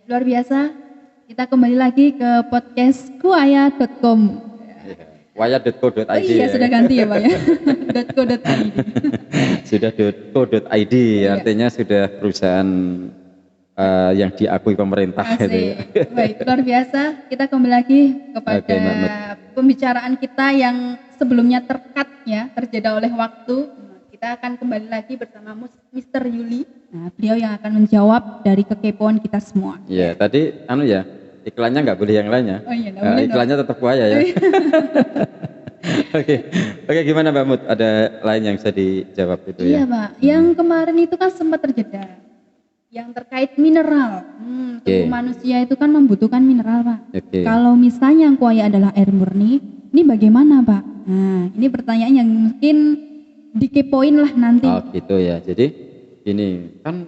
luar biasa. Kita kembali lagi ke podcast kuaya.com. Waya.co.id Oh iya, sudah ganti ya Pak ya. .co.id. Sudah .co.id artinya sudah perusahaan yang diakui pemerintah gitu ya. Baik, luar biasa. Kita kembali lagi kepada Oke, Mbak Mut. pembicaraan kita yang sebelumnya terkat ya, terjeda oleh waktu. Kita akan kembali lagi bersama Mr. Yuli. Nah, beliau yang akan menjawab dari kekepoan kita semua. Iya, tadi iklannya nggak boleh yang lainnya. Oh iya, nggak boleh Iklannya tetap Kuaya ya. Oke, gimana Mbak Mut? Ada lain yang bisa dijawab itu ya? Iya Pak, yang kemarin itu kan sempat terjeda. Yang terkait mineral, tubuh manusia itu kan membutuhkan mineral Pak. Kalau misalnya yang kuaya adalah air murni, ini bagaimana Pak? Nah, ini pertanyaan yang mungkin dikepoin lah nanti. Oh gitu ya, jadi ini kan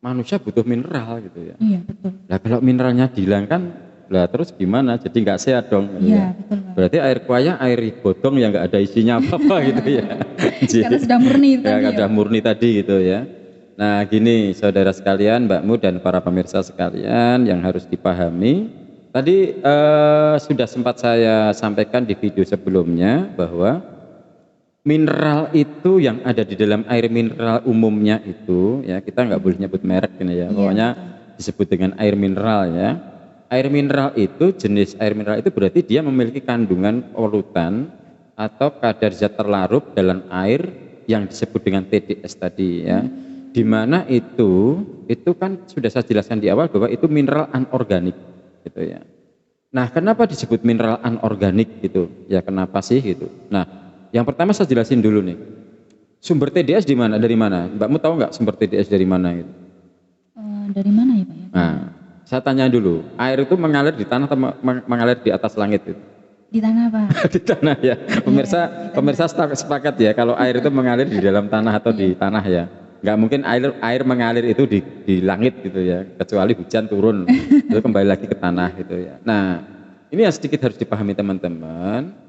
manusia butuh mineral gitu ya. Iya betul. Nah kalau mineralnya dihilangkan, lah terus gimana? Jadi nggak sehat dong. Iya betul Pak. Berarti air kuaya air bodong yang nggak ada isinya apa-apa gitu ya. Karena sudah murni tadi ya. Sudah murni tadi gitu ya. Nah gini saudara sekalian, Mbakmu dan para pemirsa sekalian yang harus dipahami. Tadi sudah sempat saya sampaikan di video sebelumnya bahwa mineral itu yang ada di dalam air mineral umumnya itu ya, kita nggak boleh nyebut merek ini ya, pokoknya disebut dengan air mineral ya. Air mineral itu, jenis air mineral itu berarti dia memiliki kandungan polutan atau kadar zat terlarut dalam air yang disebut dengan TDS tadi ya. Dimana itu kan sudah saya jelaskan di awal bahwa itu mineral anorganik gitu ya. Nah kenapa disebut mineral anorganik gitu ya, kenapa sih gitu. Nah yang pertama saya jelasin dulu nih, sumber TDS di mana? Dari mana? Mbakmu tahu nggak sumber TDS dari mana? Gitu? Dari mana ya Pak? Nah, saya tanya dulu, air itu mengalir di tanah atau mengalir di atas langit? Gitu? Di tanah Pak. Di tanah ya. Pemirsa sepakat ya, kalau air itu mengalir di dalam tanah atau di tanah ya. Nggak mungkin air mengalir itu di langit gitu ya, kecuali hujan turun, itu kembali lagi ke tanah gitu ya. Nah, ini yang sedikit harus dipahami teman-teman.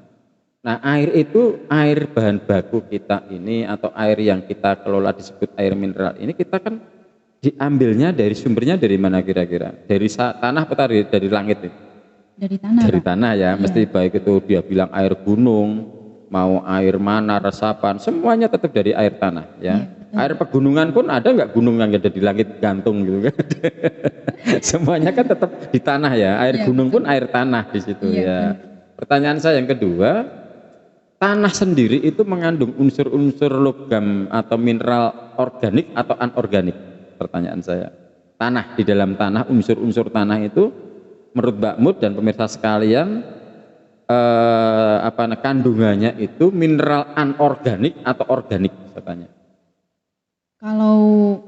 Nah air itu, air bahan baku kita ini atau air yang kita kelola disebut air mineral ini, kita kan diambilnya dari sumbernya dari mana kira-kira? Dari tanah atau dari langit? Dari tanah. Dari tanah ya, mesti baik itu dia bilang air gunung, mau air mana, resapan, semuanya tetap dari air tanah ya. Air pegunungan pun ada nggak gunung yang ada di langit gantung gitu kan? Semuanya kan tetap di tanah ya, air gunung pun air tanah di situ ya. Pertanyaan saya yang kedua, tanah sendiri itu mengandung unsur-unsur logam atau mineral organik atau anorganik? Pertanyaan saya. Tanah, di dalam tanah, unsur-unsur tanah itu menurut Mbak Mut dan pemirsa sekalian, kandungannya itu mineral anorganik atau organik? Saya tanya. Kalau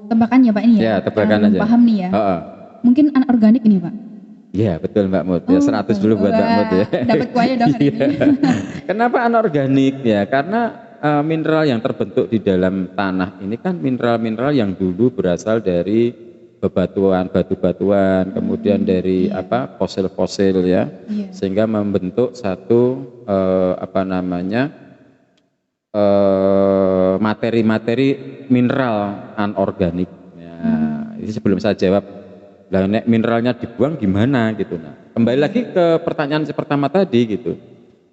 tebakan ya Pak ini ya? Ya tebakan aja. Paham nih ya. Mungkin anorganik ini Pak. Iya betul Mbak Mut, ya 100 dulu buat Mbak Mut ya. Dapat kuaya dong hari ini. Kenapa anorganik ya? Karena mineral yang terbentuk di dalam tanah ini kan mineral-mineral yang dulu berasal dari bebatuan, batu-batuan, kemudian dari fosil-fosil ya, sehingga membentuk satu materi-materi mineral anorganik. Ya, ini sebelum saya jawab, lah nek mineralnya dibuang gimana gitu. Nah, kembali lagi ke pertanyaan pertama tadi gitu.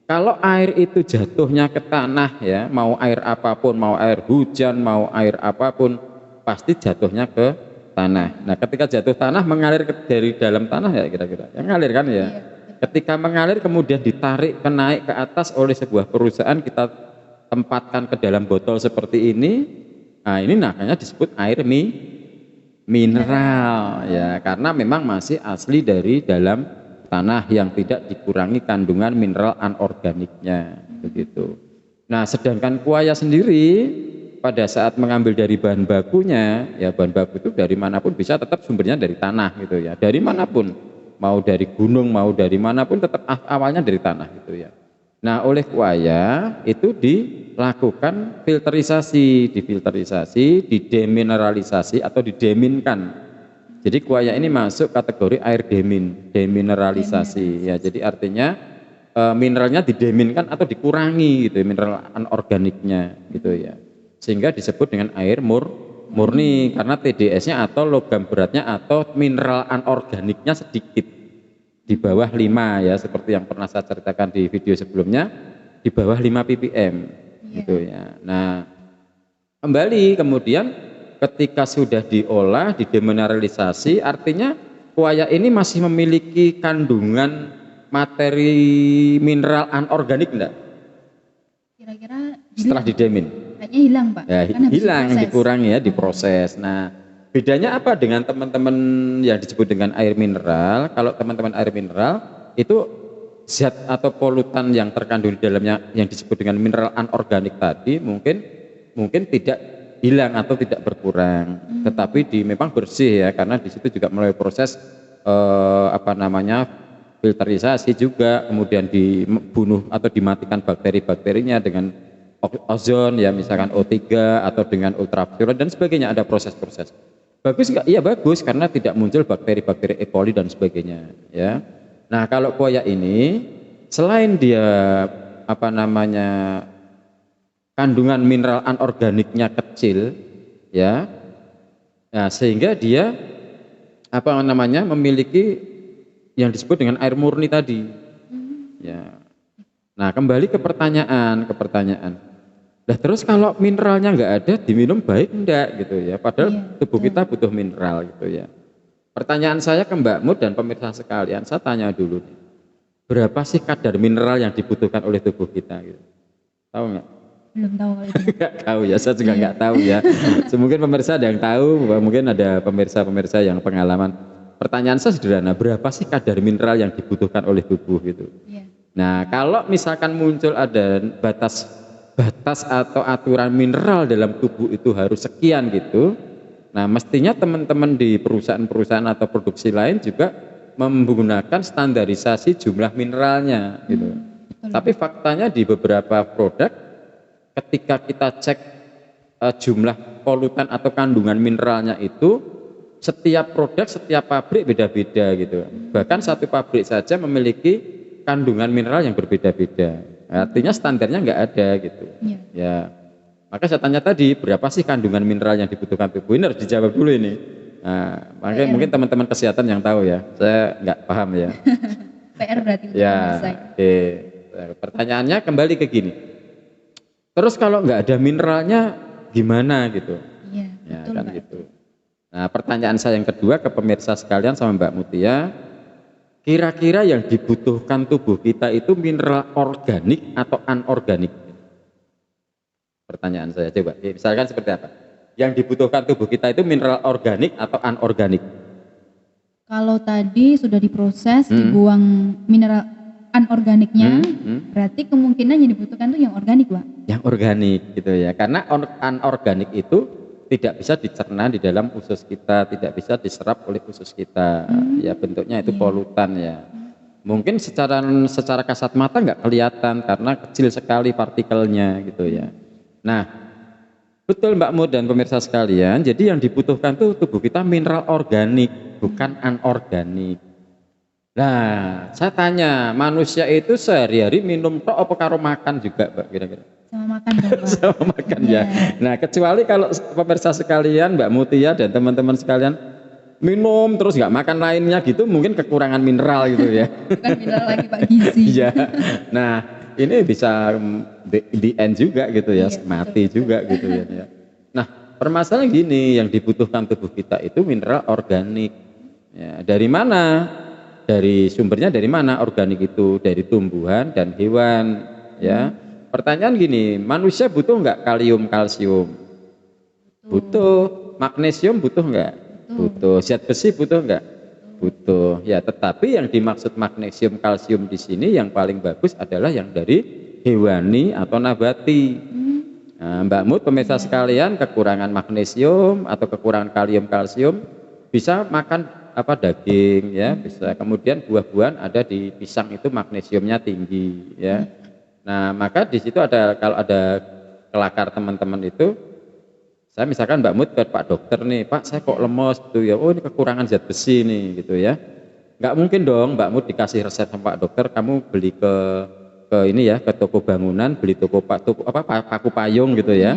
Kalau air itu jatuhnya ke tanah ya, mau air apapun, mau air hujan, mau air apapun, pasti jatuhnya ke tanah. Nah, ketika jatuh tanah mengalir dari dalam tanah ya kira-kira. Yang ngalir kan ya. Ketika mengalir kemudian ditarik naik ke atas oleh sebuah perusahaan, kita tempatkan ke dalam botol seperti ini. Nah, ini namanya disebut air mineral ya, karena memang masih asli dari dalam tanah yang tidak dikurangi kandungan mineral anorganiknya begitu. Nah sedangkan kuaya sendiri pada saat mengambil dari bahan bakunya ya, bahan baku itu dari manapun bisa, tetap sumbernya dari tanah gitu ya, dari manapun, mau dari gunung mau dari manapun, tetap awalnya dari tanah gitu ya. Nah oleh kuaya itu dilakukan filterisasi, didemineralisasi atau dideminkan. Jadi kuaya ini masuk kategori air demineralisasi ya. Jadi artinya mineralnya dideminkan atau dikurangi gitu, mineral anorganiknya gitu ya. Sehingga disebut dengan air murni karena TDS-nya atau logam beratnya atau mineral anorganiknya sedikit di bawah 5 ya, seperti yang pernah saya ceritakan di video sebelumnya, di bawah 5 ppm gitu ya. Nah, kembali kemudian ketika sudah diolah, didemineralisasi, artinya kuaya ini masih memiliki kandungan materi mineral anorganik enggak? Kira-kira setelah didemin? Kayaknya hilang, Pak. Ya, hilang, dikurangi ya, diproses. Nah, bedanya apa dengan teman-teman yang disebut dengan air mineral? Kalau teman-teman air mineral itu zat atau polutan yang terkandung di dalamnya yang disebut dengan mineral anorganik tadi mungkin tidak hilang atau tidak berkurang, tetapi memang bersih ya, karena di situ juga melalui proses filterisasi juga, kemudian dibunuh atau dimatikan bakteri-bakterinya dengan ozon ya, misalkan O3 atau dengan ultraviolet dan sebagainya, ada proses-proses. Bagus nggak? Iya bagus, karena tidak muncul bakteri-bakteri E. coli dan sebagainya ya. Nah, kalau kuaya ini selain dia kandungan mineral anorganiknya kecil ya, nah, sehingga dia memiliki yang disebut dengan air murni tadi ya. Nah, kembali ke pertanyaan. Nah, terus kalau mineralnya nggak ada, diminum baik enggak gitu ya, padahal tubuh kita butuh mineral gitu ya. Pertanyaan saya ke Mbak Mut dan pemirsa sekalian, saya tanya dulu, berapa sih kadar mineral yang dibutuhkan oleh tubuh kita gitu? Tahu nggak? Belum tahu kalau itu. Nggak tahu ya, saya juga nggak tahu ya. Mungkin pemirsa ada yang tahu, mungkin ada pemirsa yang pengalaman. Pertanyaan saya sederhana, berapa sih kadar mineral yang dibutuhkan oleh tubuh gitu? Nah, kalau misalkan muncul ada batas atau aturan mineral dalam tubuh itu harus sekian gitu, nah mestinya teman-teman di perusahaan-perusahaan atau produksi lain juga menggunakan standarisasi jumlah mineralnya gitu. Tapi faktanya di beberapa produk ketika kita cek jumlah polutan atau kandungan mineralnya itu, setiap produk, setiap pabrik beda-beda gitu. Bahkan satu pabrik saja memiliki kandungan mineral yang berbeda-beda. Artinya standarnya nggak ada gitu. Ya. Maka saya tanya tadi, berapa sih kandungan mineral yang dibutuhkan tubuh? Ini harus dijawab dulu ini. Nah, makanya mungkin teman-teman kesehatan yang tahu ya. Saya nggak paham ya. PR berarti untuk oke. Pertanyaannya kembali ke gini. Terus kalau nggak ada mineralnya gimana gitu? Iya, ya, betul, kan Pak. gitu. Nah, pertanyaan saya yang kedua ke pemirsa sekalian sama Mbak Mutia, kira-kira yang dibutuhkan tubuh kita itu mineral organik atau anorganik? Pertanyaan saya, coba misalkan seperti apa? Yang dibutuhkan tubuh kita itu mineral organik atau anorganik? Kalau tadi sudah diproses, dibuang mineral anorganiknya, berarti kemungkinan yang dibutuhkan itu yang organik, Pak? Yang organik gitu ya, karena anorganik itu tidak bisa dicerna di dalam usus kita, tidak bisa diserap oleh usus kita, ya bentuknya itu polutan ya. Mungkin secara kasat mata nggak kelihatan karena kecil sekali partikelnya gitu ya. Nah, betul Mbak Mut dan pemirsa sekalian, jadi yang dibutuhkan tuh tubuh kita mineral organik, bukan anorganik. Nah, saya tanya, manusia itu sehari-hari minum tok apa karo makan juga, Mbak, kira-kira? Sama makan dong, Pak. Sama makan ya. Nah, kecuali kalau pemirsa sekalian, Mbak Mutia dan teman-teman sekalian minum terus nggak makan lainnya gitu, mungkin kekurangan mineral gitu ya. Bukan mineral lagi, Pak, gizi. Iya. Nah, ini bisa di end juga gitu ya, mati juga gitu ya. Nah, permasalahan gini, yang dibutuhkan tubuh kita itu mineral organik. Ya, dari mana? Dari sumbernya dari mana organik itu? Dari tumbuhan dan hewan ya. Pertanyaan gini, manusia butuh nggak kalium, kalsium? Butuh. Magnesium butuh nggak? Butuh. Zat besi butuh nggak? Butuh. Ya, tetapi yang dimaksud magnesium, kalsium di sini yang paling bagus adalah yang dari hewani atau nabati. Nah, Mbak Mut, pemirsa sekalian, kekurangan magnesium atau kekurangan kalium, kalsium bisa makan daging ya, bisa. Kemudian buah-buahan ada di pisang itu magnesiumnya tinggi ya. Nah, maka di situ kalau ada kelakar teman-teman itu, saya misalkan Mbak Mut ke Pak dokter nih, Pak saya kok lemes gitu ya, oh ini kekurangan zat besi nih gitu ya. Nggak mungkin dong Mbak Mut dikasih resep sama Pak dokter, kamu beli ke ini ya, ke toko bangunan, beli paku payung gitu ya.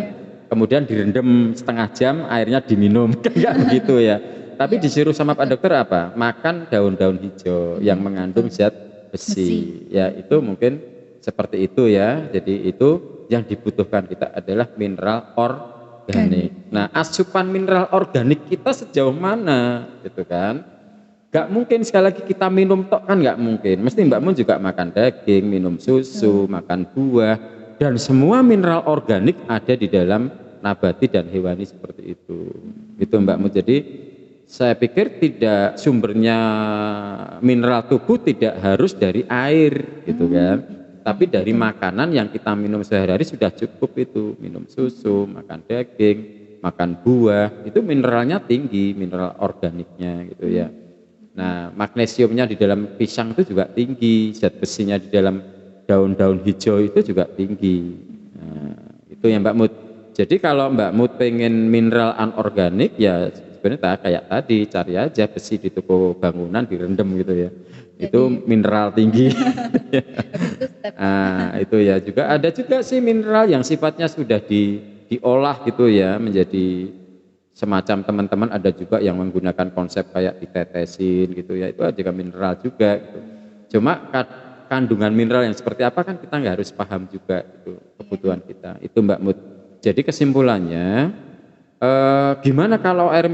kemudian direndam setengah jam, airnya diminum, enggak begitu ya. Tapi disuruh sama Pak Dokter apa? Makan daun-daun hijau yang mengandung zat besi. Ya itu mungkin seperti itu ya. Jadi itu yang dibutuhkan kita adalah mineral organik. Nah, asupan mineral organik kita sejauh mana gitu kan? Gak mungkin sekali lagi kita minum tok kan, gak mungkin. Mesti Mbak Mun juga makan daging, minum susu, makan buah, dan semua mineral organik ada di dalam nabati dan hewani seperti itu. Itu Mbak Mun. Jadi saya pikir tidak, sumbernya mineral tubuh tidak harus dari air gitu kan, tapi dari makanan yang kita minum sehari-hari sudah cukup itu. Minum susu, makan daging, makan buah, itu mineralnya tinggi, mineral organiknya gitu ya. Nah, magnesiumnya di dalam pisang itu juga tinggi, zat besinya di dalam daun-daun hijau itu juga tinggi. Nah, itu yang Mbak Mut. Jadi kalau Mbak Mut pengen mineral anorganik ya sebenarnya kayak tadi, cari aja besi di toko bangunan direndam gitu ya. Jadi, itu mineral tinggi. Nah, itu ya juga ada juga sih mineral yang sifatnya sudah diolah gitu ya menjadi semacam, teman-teman ada juga yang menggunakan konsep kayak ditetesin gitu ya, itu juga mineral juga gitu. Cuma kandungan mineral yang seperti apa kan kita nggak harus paham juga itu kebutuhan kita. Itu Mbak Mut. Jadi kesimpulannya gimana kalau air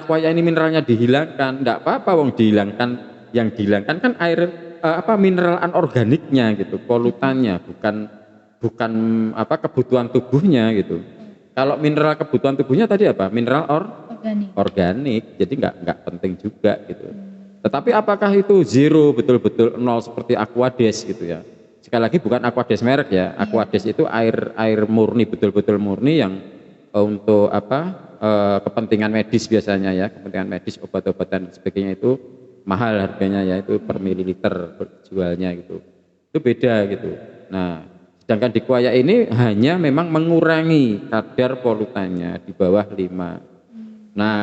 kuaya ini mineralnya dihilangkan? Enggak apa-apa wong dihilangkan, yang dihilangkan kan air mineral anorganiknya gitu, polutannya, bukan kebutuhan tubuhnya gitu. Kalau mineral kebutuhan tubuhnya tadi apa? Mineral organik. Jadi nggak penting juga gitu. Tetapi apakah itu zero, betul-betul nol seperti Aquades gitu ya? Sekali lagi bukan Aquades merek ya. Aquades itu air murni, betul-betul murni yang untuk kepentingan medis biasanya ya, kepentingan medis, obat-obatan dan sebagainya, itu mahal harganya ya, itu per mililiter jualnya gitu. Itu beda gitu. Nah, sedangkan di kuaya ini hanya memang mengurangi kadar polutannya di bawah 5. Nah,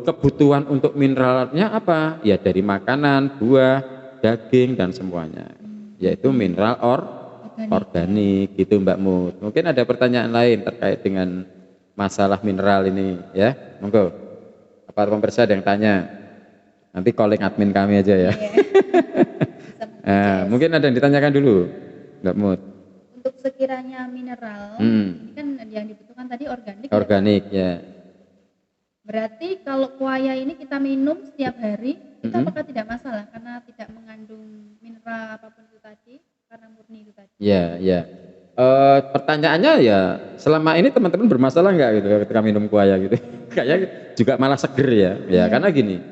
kebutuhan untuk mineralnya apa? Ya dari makanan, buah, daging dan semuanya. Yaitu mineral organik gitu Mbak Mut. Mungkin ada pertanyaan lain terkait dengan masalah mineral ini ya. Monggo. Apa pemirsa ada yang tanya? Nanti calling admin kami aja ya. Nah, mungkin ada yang ditanyakan dulu Mbak Mut. Untuk sekiranya mineral, ini kan yang dibutuhkan tadi organik. Organik ya. Berarti kalau kuaya ini kita minum setiap hari, itu apakah tidak masalah karena tidak mengandung mineral apapun itu tadi, karena murni itu tadi? Ya, ya. Pertanyaannya ya, selama ini teman-teman bermasalah nggak gitu ketika minum kuaya gitu? Kayaknya juga malah seger ya. Ya, karena gini,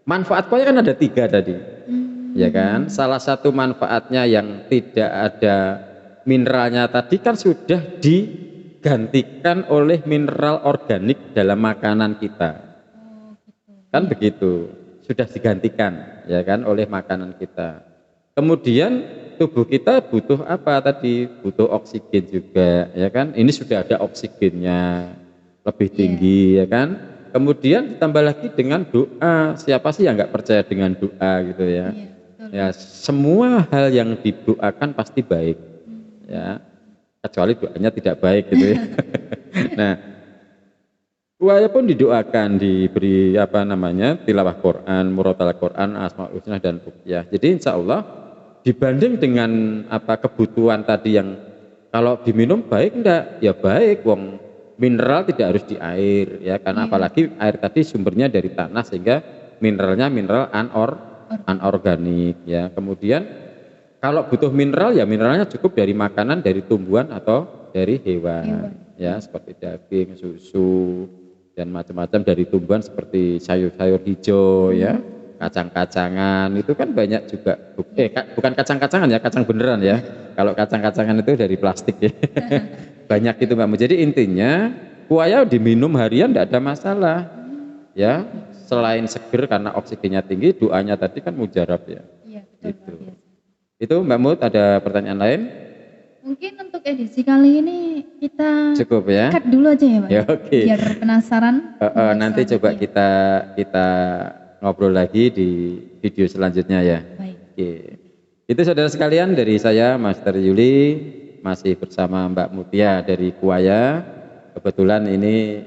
manfaat kuaya kan ada 3 tadi, ya kan? Salah satu manfaatnya yang tidak ada mineralnya tadi kan sudah digantikan oleh mineral organik dalam makanan kita. Kan begitu, sudah digantikan ya kan oleh makanan kita. Kemudian tubuh kita butuh apa tadi? Butuh oksigen juga ya kan? Ini sudah ada oksigennya lebih tinggi ya kan? Kemudian ditambah lagi dengan doa. Siapa sih yang nggak percaya dengan doa gitu ya? Ya, semua hal yang didoakan pasti baik. Ya, kecuali doanya tidak baik gitu ya. Nah, kuaya pun didoakan, diberi tilawah Quran, murotal Quran, asmaul husna dan ruqyah. Jadi insya Allah dibanding dengan kebutuhan tadi yang kalau diminum baik enggak? Ya baik, wong mineral tidak harus di air ya, karena apalagi air tadi sumbernya dari tanah sehingga mineralnya mineral anorganik ya. Kemudian kalau butuh mineral ya mineralnya cukup dari makanan, dari tumbuhan atau dari hewan. Ya, seperti daging, susu dan macam-macam dari tumbuhan seperti sayur-sayur hijau ya, kacang-kacangan itu kan banyak juga. Bukan kacang-kacangan ya, kacang beneran ya. Kalau kacang-kacangan itu dari plastik ya. Banyak itu Mbak. Jadi intinya kuaya diminum harian tidak ada masalah. Ya, selain seger karena oksigennya tinggi, doanya tadi kan mujarab ya. Iya, betul. Gitu. Itu Mbak Mut, ada pertanyaan lain? Mungkin untuk edisi kali ini kita cukup ya. Cut dulu aja ya Pak. Ya, oke. Biar penasaran. Nanti coba kita ngobrol lagi di video selanjutnya ya. Baik. Oke. Itu saudara sekalian dari saya Master Yuli, masih bersama Mbak Mutia dari Kuaya. Kebetulan ini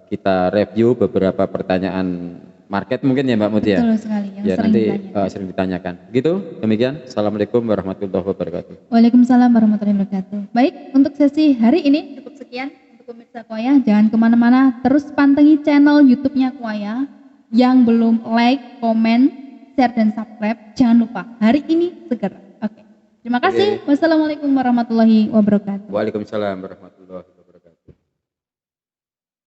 kita review beberapa pertanyaan market mungkin ya Mbak Mutia. Betul sekali, yang ya sering nanti ditanyakan. ditanyakan. Gitu, demikian. Assalamualaikum warahmatullahi wabarakatuh. Waalaikumsalam warahmatullahi wabarakatuh. Baik, untuk sesi hari ini cukup sekian untuk pemirsa Kuaya. Jangan kemana-mana, terus pantengin channel YouTube-nya Kuaya. Yang belum like, komen, share, dan subscribe, jangan lupa hari ini segera. Oke. Terima kasih. Wassalamualaikum warahmatullahi wabarakatuh. Waalaikumsalam warahmatullahi wabarakatuh.